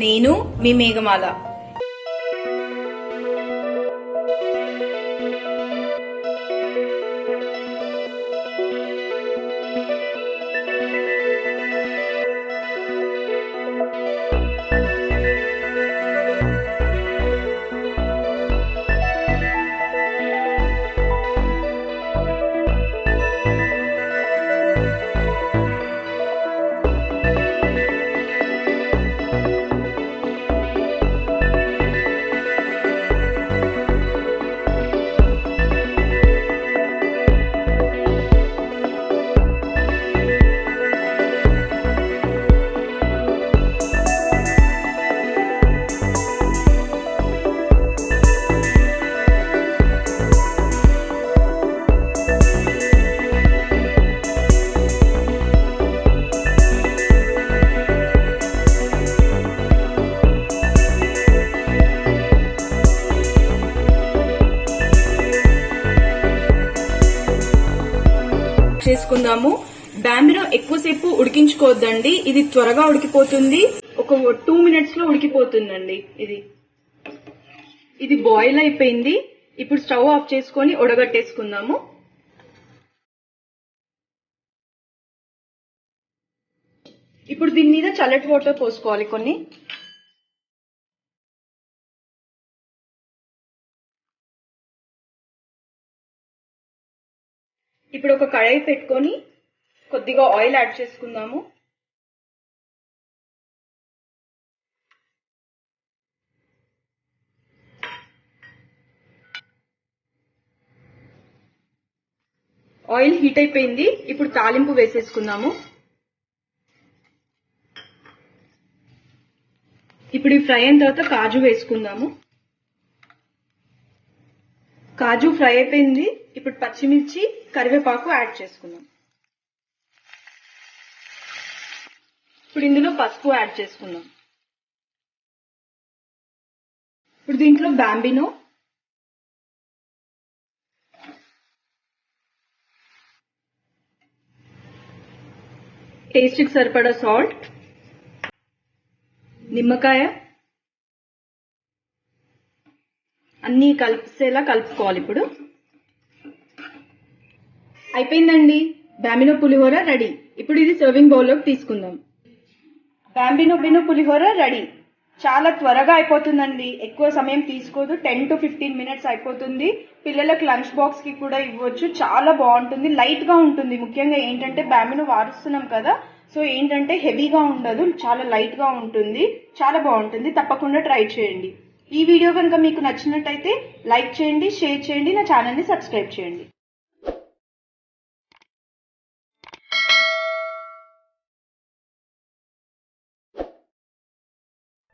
నేను మీ మేఘమాల. చేసుకుందాము. బాంబినో ఎక్కువసేపు ఉడికించుకోవద్దండి, ఇది త్వరగా ఉడికిపోతుంది. ఒక 2 minutes లో ఉడికిపోతుందండి. ఇది బాయిల్ అయిపోయింది. ఇప్పుడు స్టవ్ ఆఫ్ చేసుకొని ఉడగట్టేసుకుందాము. ఇప్పుడు దీని మీద చల్లటి వాటర్ పోసుకోవాలి కొన్ని. ఇప్పుడు ఒక కడాయి పెట్టుకొని కొద్దిగా ఆయిల్ యాడ్ చేసుకుందాము. ఆయిల్ హీట్ అయిపోయింది. ఇప్పుడు తాలింపు వేసేసుకుందాము. ఇప్పుడు ఈ ఫ్రై అయిన తర్వాత కాజు వేసుకుందాము. కాజు ఫ్రై అయిపోయింది. ఇప్పుడు పచ్చిమిర్చి, కరివేపాకు యాడ్ చేసుకుందాం. ఇప్పుడు ఇందులో పసుపు యాడ్ చేసుకుందాం. ఇప్పుడు దీంట్లో బాంబినో, టేస్ట్కి సరిపడా సాల్ట్, నిమ్మకాయ అన్నీ కలిసేలా కలుపుకోవాలి. ఇప్పుడు అయిపోయిందండి. బాంబినో పులిహోర రెడీ. ఇప్పుడు ఇది సర్వింగ్ బౌల్లోకి తీసుకుందాం. బాంబినో పులిహోర రెడీ. చాలా త్వరగా అయిపోతుందండి, ఎక్కువ సమయం తీసుకోదు. 10 to 15 minutes అయిపోతుంది. పిల్లలకు లంచ్ బాక్స్ కి కూడా ఇవ్వచ్చు. చాలా బాగుంటుంది, లైట్ గా ఉంటుంది. ముఖ్యంగా ఏంటంటే బాంబినో వారుస్తున్నాం కదా, సో ఏంటంటే హెవీగా ఉండదు, చాలా లైట్ గా ఉంటుంది. చాలా బాగుంటుంది, తప్పకుండా ట్రై చేయండి. ఈ వీడియో కనుక మీకు నచ్చినట్టయితే లైక్ చేయండి, షేర్ చేయండి, నా ఛానల్ ని సబ్స్క్రైబ్ చేయండి.